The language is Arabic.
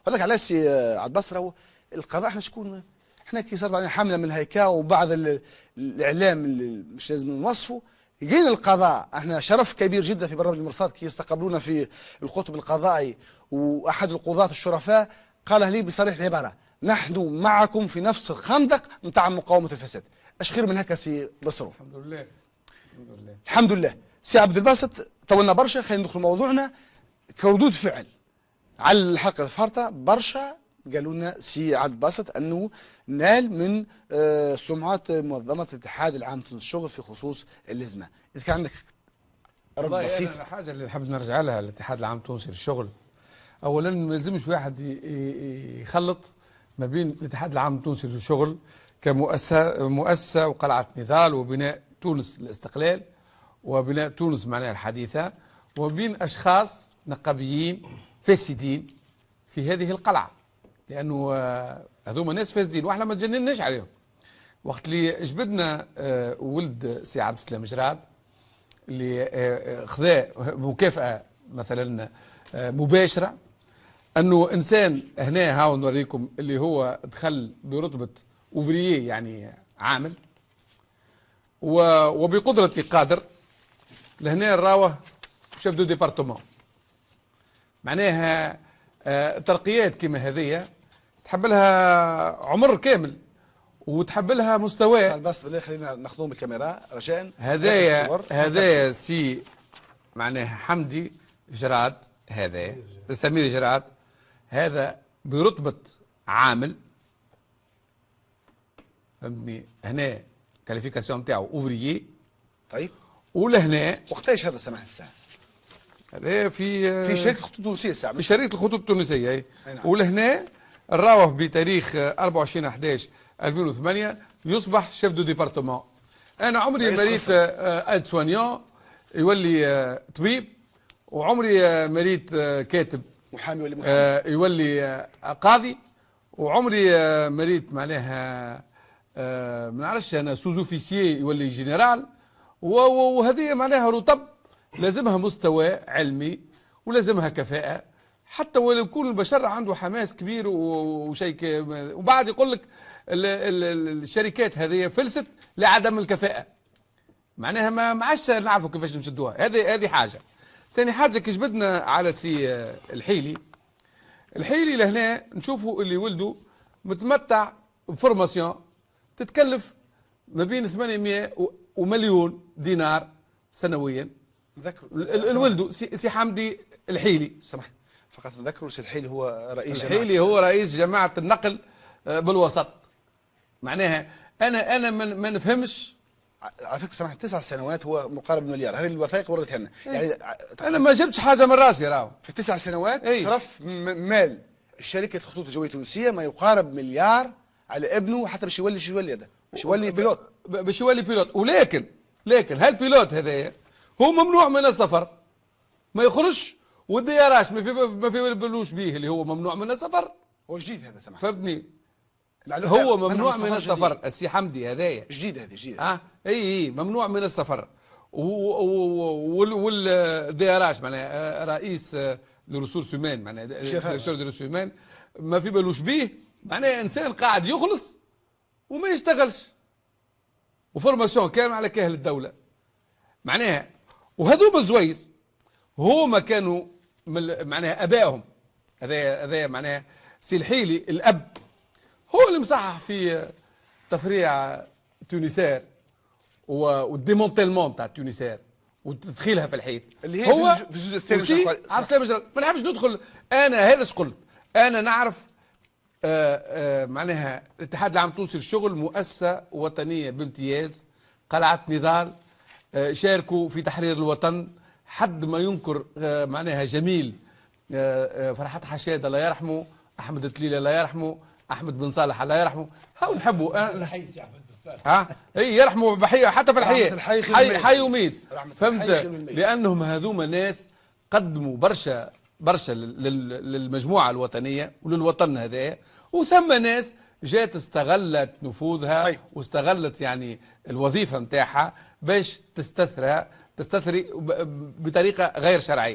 هذاك علاش سي عباس راهو القضاء احنا شكون احنا كي صارت علينا حمله من الهيكا وبعض الاعلام اللي مش لازم نوصفه جينا القضاء. احنا شرف كبير جدا في برنامج المرصاد كي يستقبلونا في القطب القضائي، واحد القضاة الشرفاء قال لي بصريح العباره نحن معكم في نفس الخندق نتاع مقاومه الفساد. اش خير من هكا سي بصرو؟ الحمد لله. الحمد لله. الحمد لله. سي عبد الباسط طولنا برشا، خلينا ندخل موضوعنا. كردود فعل على الحلقه الفارطه برشا قالوا لنا سي عبد الباسط انه نال من سمعه منظمه الاتحاد العام للشغل في خصوص اللزمه. اذا كان عندك رد بسيط. أنا الحاجه اللي نحب نرجع لها الاتحاد العام التونسي للشغل، اولا ما يلزمش واحد يخلط ما بين الاتحاد العام التونسي للشغل كمؤسسه وقلعه نضال وبناء تونس الاستقلال وبناء تونس معناها الحديثه، وبين اشخاص نقابيين فاسدين في هذه القلعه، لانه هذوما ناس فاسدين واحنا ما تجنناش عليهم. وقت اللي جبدنا ولد سي عبد السلام جراد اللي خذا مكافاه مثلا مباشره، انه انسان هنا هاو نوريكم اللي هو دخل برتبه اوفرييه يعني عامل وبقدرة قادر لهنا راوه شيف دو ديبارتمون. معناها ترقيات كما هذه تحب لها عمر كامل وتحب لها مستوى. بس بالله خلينا ناخذهم بالكاميرا رجاء. هذايا سي معناها حمدي جراد، هذا سمير جراد، هذا برتبة عامل فهمتني. هنا كاليفيكاسيون نتاعو اوفريي. طيب ولهنا وقتاش هذا سماح الساعه؟ هذا في شركه الخطوط التونسيه الساعه، في شركه الخطوط التونسيه اي نعم. ولهنا الراوه بتاريخ 24/11/2008 يصبح شيف دو ديبارتمون. انا عمري مريت اد سوانيون يولي طبيب، وعمري مريت كاتب محامي ولا محامي يولي قاضي، وعمري مريت معناها ما نعرفش انا سوزوفيسيي يولي جنرال. وهذه معناها رتب لازمها مستوى علمي ولازمها كفاءة، حتى ولو يكون البشر عنده حماس كبير وشيء وبعد يقول لك الشركات هذه فلست لعدم الكفاءة. معناها ما عادش نعرفوا كيفاش نشدوها. هذه حاجة. ثاني حاجة كي جبدنا على سي الحيلي لهنا نشوفوا اللي ولده متمتع بفورماسيون تتكلف ما بين 800 ومليون دينار سنويا. نذكر الولد سي حمدي الحيلي. سمح فقط نذكروا سي الحيلي هو رئيس الحيلي هو رئيس جماعة النقل بالوسط. معناها انا ما نفهمش. على فكره سمح 9 سنوات هو مقارب بمليار. هذه الوثائق وردتها لنا. يعني انا ما جبتش حاجه من راسي راهو. في 9 سنوات صرف مال شركه الخطوط الجويه التونسيه ما يقارب مليار على ابنه، حتى باش يولي هذا باش يولي بيلوت. باش يولي بيلوت. ولكن هالبيلوت هذايا هو ممنوع من السفر، ما يخرجش، والدياراش ما في بلوش به اللي هو ممنوع من السفر. هو جديد هذا سمح فهمتني. هو ممنوع من السفر. السي حمدي هذايا جديد. هذه جديد. اي ممنوع من السفر. والدياراش معناها رئيس للرسول سومان معناها ديريكتور دو سومان ما في بالوش به. معناها انسان قاعد يخلص وما يشتغلش، وفورماسيون كامل على كاهل الدوله معناها. وهذوما الزويس هما كانوا معناها ابائهم. هذا معناها سي الحيلي الاب هو اللي مصحح في تفريع تونسير والديمونتيلمون تاع تونسير وتدخيلها في الحيط اللي هي في الجزء الثاني. ما نحبش ندخل. انا هذا اش قلت. انا نعرف معناها الاتحاد العام التونسي للشغل مؤسسه وطنيه بامتياز، قلعه نضال، شاركوا في تحرير الوطن. حد ما ينكر معناها جميل فرحات حشاده الله يرحمه، احمد التليله الله يرحمه، احمد بن صالح الله يرحمه، هاو نحبوا اي يرحموا بحيه حتى في الحياه حي وميت. فهمت؟ لانهم هذوما ناس قدموا برشا للمجموعه الوطنيه وللوطن هذايا، وثم ناس جات استغلت نفوذها واستغلت يعني الوظيفه نتاعها باش تستثري بطريقه غير شرعيه.